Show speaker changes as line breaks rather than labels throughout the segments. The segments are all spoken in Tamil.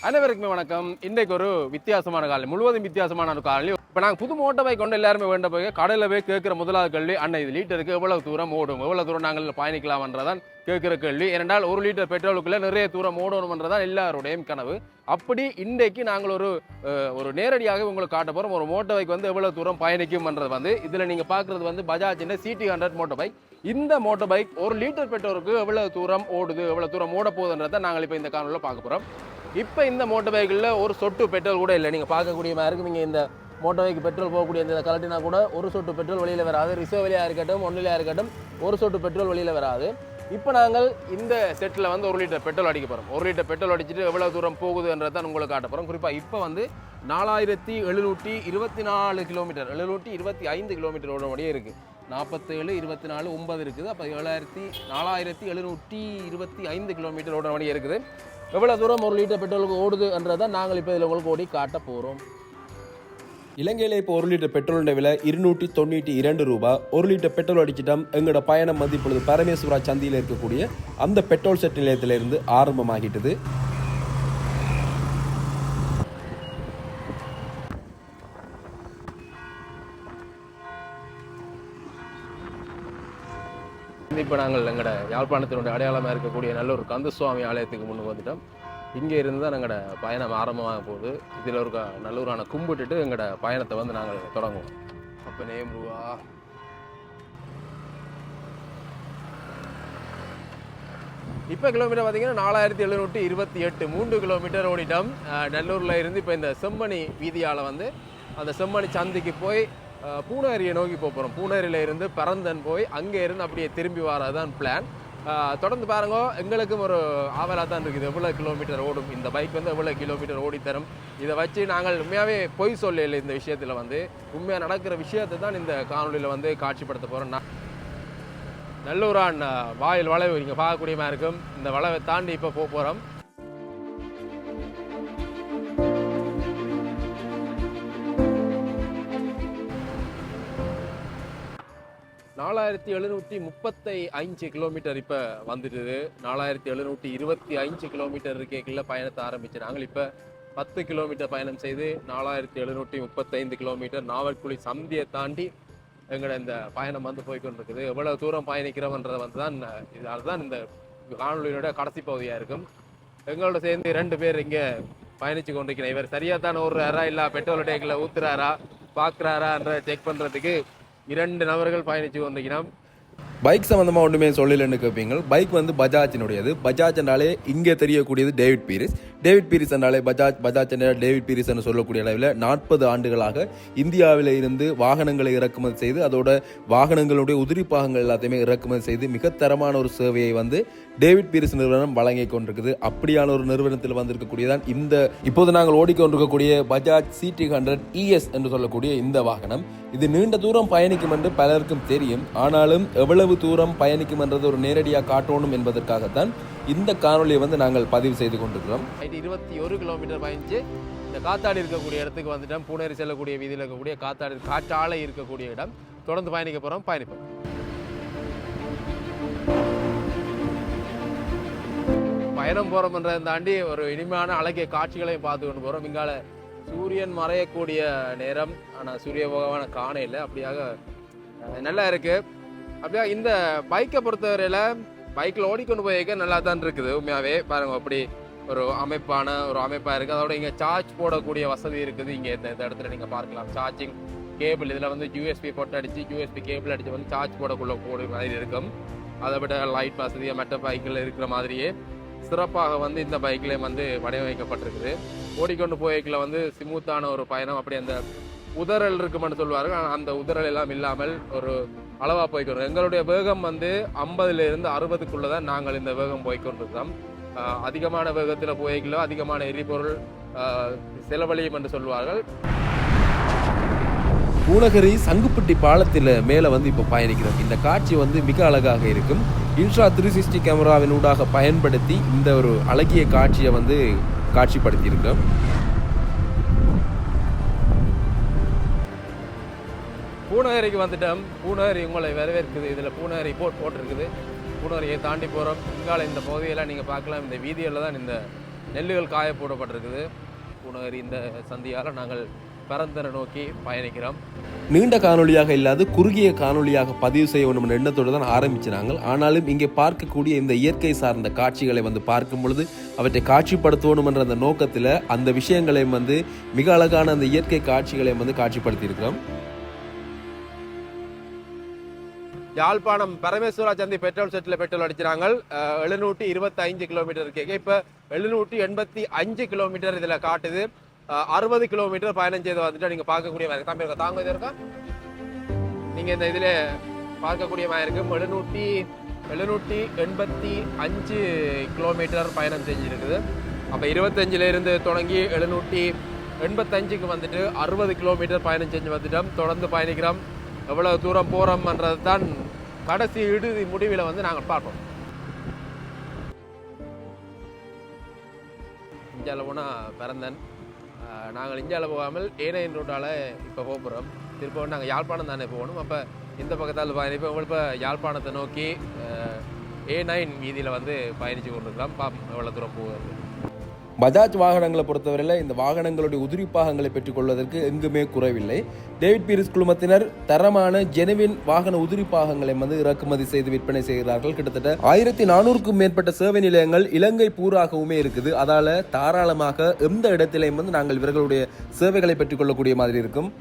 அனைவருக்குமே வணக்கம். இன்றைக்கு ஒரு வித்தியாசமான காலை, முழுவதும் வித்தியாசமான ஒரு காலை. இப்போ நாங்கள் புது மோட்டர் பைக் கொண்டு எல்லாருமே வேண்ட போய் கடையில் போய் கேட்குற முதலாவது கேள்வி, அண்ணன் இது லிட்டருக்கு எவ்வளவு தூரம் ஓடும், எவ்வளவு தூரம் நாங்கள் பயணிக்கலாம்ன்றதான் கேட்குற கேள்வி. ஏனென்றால் ஒரு லிட்டர் பெட்ரோலுக்குள்ளே நிறைய தூரம் ஓடணும்ன்றதான் எல்லாருடையும் கனவு. அப்படி இன்றைக்கு நாங்கள் ஒரு நேரடியாக உங்களுக்கு காட்ட போகிறோம். ஒரு மோட்டர் பைக் வந்து எவ்வளவு தூரம் பயணிக்கும்ன்றது வந்து இதில் நீங்கள் பார்க்குறது வந்து பஜாஜின் CT100 மோட்டர் பைக். இந்த மோட்டர் பைக் ஒரு லிட்டர் பெட்ரோலுக்கு எவ்வளவு தூரம் ஓடுது, எவ்வளவு தூரம் ஓட போகுதுன்றதை நாங்கள் இப்போ இந்த காணொலியில் பார்க்க போகிறோம். இப்போ இந்த மோட்டர் பைக்கில் ஒரு சொட்டு பெட்ரோல் கூட இல்லை. நீங்கள் பார்க்கக்கூடிய மாதிரி இருக்கும். நீங்கள் இந்த மோட்டர் பைக் பெட்ரோல் போகக்கூடிய இந்த கலட்டினா கூட ஒரு சொட்டு பெட்ரோல் வெளியில் வராது. ரிசர்வ் வழியாக இருக்கட்டும், ஒன்றிலையாக இருக்கட்டும், ஒரு சொட்டு பெட்ரோல் வெளியில் வராது. இப்போ நாங்கள் இந்த செட்டில் வந்து 1 லிட்டர் பெட்ரோல் அடிக்க போகிறோம். 1 லிட்டர் பெட்ரோல் அடிச்சுட்டு எவ்வளோ தூரம் போகுதுன்றதை தான் உங்களுக்கு காட்ட போகிறோம். குறிப்பாக இப்போ வந்து 4724 கிலோமீட்டர், 725 கிலோமீட்டர் ஓட முடியே இருக்குது. 47, 24, 9 இருக்குது. அப்போ 4725 கிலோமீட்டர் ஓட முடியே இருக்குது. எவ்வளோ தூரம் 1 லிட்டர் பெட்ரோலுக்கு ஓடுதுன்றதை நாங்கள் இப்போ இதில் உங்களுக்கு ஓடி காட்ட போகிறோம்.
இலங்கையில் இப்போ 1 லிட்டர் பெட்ரோலுடைய விலை 292 ரூபாய். 1 லிட்டர் பெட்ரோல் அடிச்சிட்டோம். எங்களோட பயணம் வந்து இப்பொழுது பரமேஸ்வரா சந்தியில் இருக்கக்கூடிய அந்த பெட்ரோல் செட் நிலையத்திலிருந்து ஆரம்பமாகிட்டது.
இப்போ நாங்கள் எங்களோட யாழ்ப்பாணத்தினுடைய அடையாளமாக இருக்கக்கூடிய நல்ல ஒரு கந்தசுவாமி ஆலயத்துக்கு முன்னுக்கு வந்துட்டோம். இங்கே இருந்து தான் எங்களோட பயணம் ஆரம்பமாக போகுது. இதில் ஒரு நல்லூரான கும்பிட்டுட்டு எங்களோட பயணத்தை வந்து நாங்கள் தொடங்குவோம். அப்போ நேம்ருவா இப்போ கிலோமீட்டர் பார்த்தீங்கன்னா 4728, 3 கிலோமீட்டர் ஓடிட்டோம். நல்லூரில் இருந்து இப்போ இந்த செம்மணி வீதியால் வந்து அந்த செம்மணி சந்திக்கு போய் பூனேரியை நோக்கி போகிறோம். பூனேரியில் இருந்து பரந்தன் போய் அங்கே இருந்து அப்படியே திரும்பி வரதான் பிளான். தொடர்ந்து பாருங்க. எங்களுக்கும் ஒரு ஆவலாக தான் இருக்குது, எவ்வளோ கிலோமீட்டர் ஓடும் இந்த பைக், வந்து எவ்வளோ கிலோமீட்டர் ஓடித்தரும். இதை வச்சு நாங்கள் உண்மையாகவே பொய் சொல்லலை. இந்த விஷயத்தில் வந்து உண்மையாக நடக்கிற விஷயத்தை தான் இந்த காணொலியில் வந்து காட்சிப்படுத்த போகிறோம். நல்லூரான் வாயில் வளைவு இங்கே பார்க்கக்கூடிய மாதிரி இருக்கும். இந்த வளைவை தாண்டி இப்போ போக போகிறோம். 4735 கிலோமீட்டர் இப்போ வந்துட்டுது. 4725 கிலோமீட்டர் இருக்கேக்குள்ள பயணத்தை ஆரம்பிச்சு நாங்கள் இப்போ 10 கிலோமீட்டர் பயணம் செய்து 4735 கிலோமீட்டர் நாவற்குழி சந்தியை தாண்டி எங்களோட இந்த பயணம் வந்து போய்கொண்டிருக்குது. எவ்வளவு தூரம் பயணிக்கிறோம்ன்றதை வந்து தான் அதுதான் இந்த காணொலியோட கடைசி பகுதியாக இருக்கும். எங்களோட சேர்ந்து 2 பேர் இங்கே பயணித்து கொண்டிருக்கிறேன். இவர் சரியாக தான் ஓடுறாரா இல்லை பெட்ரோல் டேக்கில் ஊத்துறாரா பார்க்குறாரான்ற செக் பண்ணுறதுக்கு 2 நபர்கள் பயணித்து கொண்டிருக்கிறோம்.
பைக் சம்மந்தமாக ஒன்றுமே சொல்லலன்னு கேட்பீங்க. பைக் வந்து பஜாஜினுடையது. பஜாஜ் என்றாலே இங்கே தெரியக்கூடியது டேவிட் பீரிஸ். டேவிட் பீரிஸ் என்றாலே பஜாஜ் என்ற டேவிட் பீரிஸ் என்று சொல்லக்கூடிய அளவில் 40 ஆண்டுகளாக இந்தியாவில் இருந்து வாகனங்களை இறக்குமதி செய்து அதோட வாகனங்களுடைய உதிரி பாகங்கள் எல்லாத்தையுமே இறக்குமதி செய்து மிக தரமான ஒரு சேவையை வந்து டேவிட் பீரிஸ் நிறுவனம் வழங்கி கொண்டிருக்குது. அப்படியான ஒரு நிறுவனத்தில் வந்திருக்கக்கூடியதான் இந்த இப்போது நாங்கள் ஓடிக்கொண்டிருக்கக்கூடிய பஜாஜ் CT100 ES என்று சொல்லக்கூடிய இந்த வாகனம். இது நீண்ட தூரம் பயணிக்கும் என்று பலருக்கும் தெரியும். ஆனாலும் எவ்வளவு தூரம் பயணிக்கும் என்றது ஒரு நேரடியாக காட்டணும் என்பதற்காகத்தான் இந்த காணொலியை வந்து நாங்கள் பதிவு செய்து கொண்டிருக்கிறோம்.
21 கிலோமீட்டர் பயணிச்சு இந்த காத்தாடி இருக்கக்கூடிய இடத்துக்கு வந்துட்டோம். பூனேரி செல்லக்கூடிய வீதியில் இருக்கக்கூடிய காற்றாலை இருக்கக்கூடிய இடம். தொடர்ந்து பயணிக்க போகிறோம். பயணிப்போம். பயணம் போகிறோம்ன்றதை தாண்டி ஒரு இனிமையான அழகிய காட்சிகளையும் பார்த்து கொண்டு போகிறோம். இங்கால சூரியன் மறையக்கூடிய நேரம், ஆனால் சூரிய பகவான காண இல்லை. அப்படியாக நல்லா இருக்குது. அப்படியா இந்த பைக்கை பொறுத்தவரையில் பைக்கில் ஓடிக்கொண்டு போயிருக்க நல்லா தான் இருக்குது. உண்மையாகவே பாருங்கள், அப்படி ஒரு அமைப்பாக இருக்குது. அதோட இங்கே சார்ஜ் போடக்கூடிய வசதி இருக்குது. இங்கே இந்த இடத்துல நீங்கள் பார்க்கலாம் சார்ஜிங் கேபிள். இதில் வந்து USB போட்டு அடித்து USB கேபிள் அடித்து வந்து சார்ஜ் போடக்கூடிய மாதிரி இருக்கும். அதை விட லைட் வசதியாக மற்ற பைக்கில் இருக்கிற மாதிரியே சிறப்பாக வந்து இந்த பைக்கிலே வந்து வடிவமைக்கப்பட்டிருக்குது. ஓடிக்கொண்டு போய்க்கில் வந்து ஸ்மூத்தான ஒரு பயணம். அப்படி அந்த உதறல் இருக்குமென்னு சொல்லுவார்கள். அந்த உதறல் எல்லாம் இல்லாமல் ஒரு அளவாக போய்க்கணும். எங்களுடைய வேகம் வந்து 50லிருந்து 60க்குள்ளே தான் நாங்கள் இந்த வேகம் போய்கொண்டிருக்கிறோம். அதிகமான வேகத்தில் போய்க்கல அதிகமான எரிபொருள் செலவழியும் என்று சொல்வார்கள்.
பூனகரி சங்குப்பட்டி பாலத்தில் மேலே வந்து இப்போ பயணிக்கிறோம். இந்த காட்சி வந்து மிக அழகாக இருக்கும். இன்ஸ்ட்ரா 360 கேமராவின் ஊடாக பயன்படுத்தி இந்த ஒரு அழகிய காட்சியை வந்து காட்சிப்படுத்தியிருக்கிறோம்.
பூனகரிக்கு வந்துட்டோம். பூனகரி உங்களை வரவேற்குது. இதில் பூனகரி போட்டிருக்குது. பூனகரியை தாண்டி போகிறோம். இங்கால இந்த பகுதியெல்லாம் நீங்கள் பார்க்கலாம். இந்த வீதியில் தான் இந்த நெல்லுகள் காய போடப்பட்டிருக்குது. பூநகரி இந்த சந்தியால் நாங்கள் பரந்தனை நோக்கி பயணிக்கிறோம்.
நீண்ட காணொலியாக இல்லாது குறுகிய காணொலியாக பதிவு செய்ய வேண்டும் என்ற எண்ணத்தோடு தான் ஆரம்பிச்சினாங்க. ஆனாலும் இங்கே பார்க்கக்கூடிய இந்த இயற்கை சார்ந்த காட்சிகளை வந்து பார்க்கும் பொழுது அவற்றை காட்சிப்படுத்தணும் என்ற அந்த நோக்கத்தில் அந்த விஷயங்களையும் வந்து மிக அழகான அந்த இயற்கை காட்சிகளையும் வந்து காட்சிப்படுத்தியிருக்கிறோம்.
யாழ்ப்பாணம் பரமேஸ்வரா சந்தி பெட்ரோல் செட்டில் பெட்ரோல் அடிச்சினாங்க. 725 கிலோமீட்டர் இருக்கு. இப்போ 785 கிலோமீட்டர் இதில் காட்டுது. 60 கிலோமீட்டர் பயணம் செய்து வந்துட்டு நீங்க பார்க்கக்கூடிய மாதிரி இருக்கு. தாங்க இது இருக்கா, நீங்க இந்த இதுல பார்க்கக்கூடிய மாதிரி இருக்கு. 785 கிலோமீட்டர் பயணம் செஞ்சிருக்குது. அப்ப 25ல இருந்து தொடங்கி 785க்கு வந்துட்டு 60 கிலோமீட்டர் பயணம் செஞ்சு வந்துட்டோம். தொடர்ந்து பயணிக்கிறோம். எவ்வளவு தூரம் போறோம்ன்றது தான் கடைசி இறுதி முடிவில் வந்து நாங்கள் பார்ப்போம். இந்தியாவில் போனால் பிறந்தன். நாங்கள் இந்தியாவில் போகாமல் ஏனையின் ரோட்டால் இப்போ போகிறோம். திரும்ப நாங்கள் யாழ்ப்பாணம் தானே போகணும். அப்போ இந்த பக்கத்தால் பயணிப்போம். இப்போ யாழ்ப்பாணத்தை நோக்கி A9 வீதியில் வந்து பயணித்து கொண்டிருக்கலாம். பாப்போம் எவ்வளோ தூரம் போகுது.
பஜாஜ் வாகனங்களை பொறுத்தவரையில் இந்த வாகனங்களுடைய உதிரிப்பாகங்களை பெற்றுக்கொள்வதற்கு எங்குமே குறைவில்லை. டேவிட் பீரிஸ் குழுமத்தினர் தரமான ஜெனுவின் வாகன உதிரிப்பாகங்களை வந்து இறக்குமதி செய்து விற்பனை செய்கிறார்கள். கிட்டத்தட்ட 1400க்கும் மேற்பட்ட சேவை நிலையங்கள் இலங்கை பூராகவுமே இருக்குது. அதால தாராளமாக எந்த இடத்திலையும் வந்து நாங்கள் இவர்களுடைய சேவைகளை பெற்றுக்கொள்ளக்கூடிய மாதிரி இருக்கும்.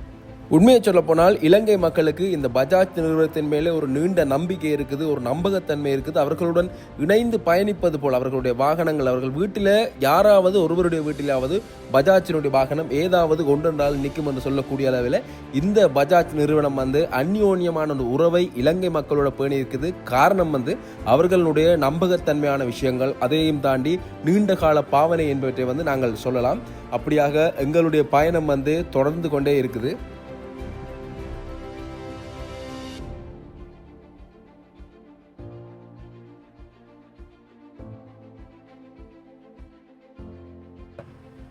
உண்மையை சொல்ல போனால் இலங்கை மக்களுக்கு இந்த பஜாஜ் நிறுவனத்தின் மேலே ஒரு நீண்ட நம்பிக்கை இருக்குது, ஒரு நம்பகத்தன்மை இருக்குது. அவர்களுடன் இணைந்து பயணிப்பது போல் அவர்களுடைய வாகனங்கள் அவர்கள் வீட்டில் யாராவது ஒருவருடைய வீட்டிலாவது பஜாஜினுடைய வாகனம் ஏதாவது கொண்டென்றால் நிற்கும் என்று சொல்லக்கூடிய அளவில் இந்த பஜாஜ் நிறுவனம் வந்து அந்யோன்யமான ஒரு உறவை இலங்கை மக்களோட பேணி இருக்குது. காரணம் வந்து அவர்களுடைய நம்பகத்தன்மையான விஷயங்கள், அதையும் தாண்டி நீண்ட கால பாவனை என்பவற்றை வந்து நாங்கள் சொல்லலாம். அப்படியாக எங்களுடைய பயணம் வந்து தொடர்ந்து கொண்டே இருக்குது.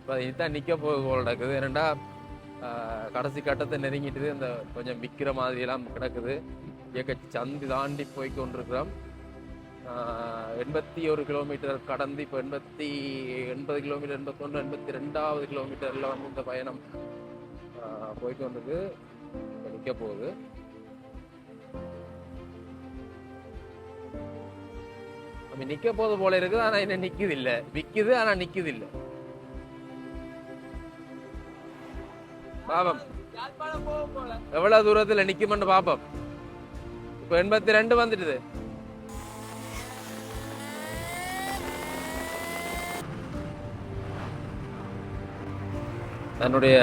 இப்போ இதுதான் நிற்க போக நடக்குது. ஏன்னா கடைசி கட்டத்தை நெருங்கிட்டு இந்த கொஞ்சம் விற்கிற மாதிரியெல்லாம் கிடக்குது. இயக்க சந்தி தாண்டி போய் கொண்டிருக்கிறோம். 81 கிலோமீட்டர் கடந்து இப்போ 80 கிலோமீட்டர் 81 82வது கிலோமீட்டரில் வந்து இந்த பயணம் போயிட்டு வந்தது. இப்போ நிற்க போகுது. நம்ம நிற்க போது போல இருக்குது. ஆனால் என்ன நிற்குது இல்லை, விற்குது ஆனால் நிற்குது இல்லை. பாப்பம் எவ்வளவு தூரத்துல நிக்கும்னு பாப்போம். இப்ப 82 வந்துடுது. தன்னுடைய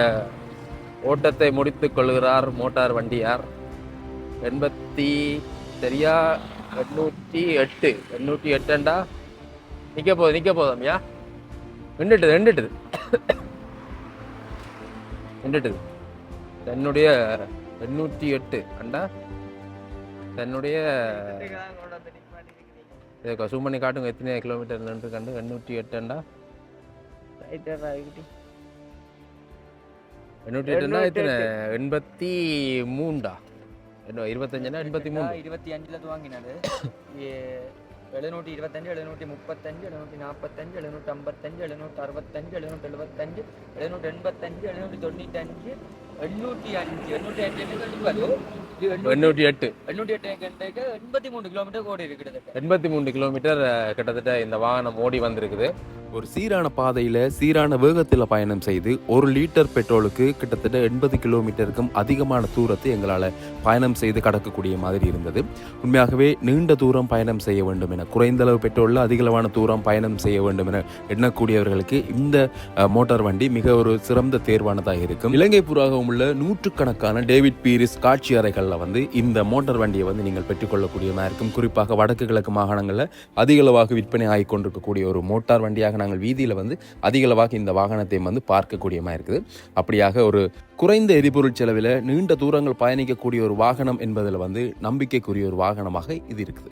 ஓட்டத்தை முடித்துக் கொள்கிறார் மோட்டார் வண்டியார். 808 நிக்க போதும். நின்றுட்டுது. தன்னுடைய 808 அண்டா தன்னுடைய கசூம் பண்ணி காட்டுங்க எத்தனை கிலோமீட்டர் நின்று கண்டு 808 அண்டா 808 எத்தனை 83 25
25 துவங்கினது. 725 735 745 755 765 765 785 795 83 கிலோமீட்டர் ஓடி இருக்குது.
83 கிலோமீட்டர் கிட்டத்தட்ட இந்த வாகனம் ஓடி வந்திருக்குது.
ஒரு சீரான பாதையில் சீரான வேகத்தில் பயணம் செய்து 1 லிட்டர் பெட்ரோலுக்கு கிட்டத்தட்ட 80 கிலோமீட்டருக்கும் அதிகமான தூரத்தை எங்களால் பயணம் செய்து கடக்கக்கூடிய மாதிரி இருந்தது. உண்மையாகவே நீண்ட தூரம் பயணம் செய்ய வேண்டும் என, குறைந்த அளவு பெட்ரோலில் அதிகளவான தூரம் பயணம் செய்ய வேண்டும் என எண்ணக்கூடியவர்களுக்கு இந்த மோட்டார் வண்டி மிக ஒரு சிறந்த தேர்வானதாக இருக்கும். இலங்கை பூராகவும் உள்ள நூற்றுக்கணக்கான டேவிட் பீரிஸ் காட்சி அறைகளில் வந்து இந்த மோட்டார் வண்டியை வந்து நீங்கள் பெற்றுக்கொள்ளக்கூடியமாக இருக்கும். குறிப்பாக வடக்கு கிழக்கு மாகாணங்களில் அதிகளவாக விற்பனை ஆகிக் கொண்டிருக்கக்கூடிய ஒரு மோட்டார் வண்டியாக நாங்கள் வீதியில் வந்து அதிகளவாக இந்த வாகனத்தை வந்து பார்க்கக்கூடியமாக இருக்குது. அப்படியாக ஒரு குறைந்த எரிபொருள் செலவில் நீண்ட தூரங்கள் பயணிக்கக்கூடிய ஒரு வாகனம் என்பதில் வந்து நம்பிக்கைக்குரிய ஒரு வாகனமாக இது இருக்குது.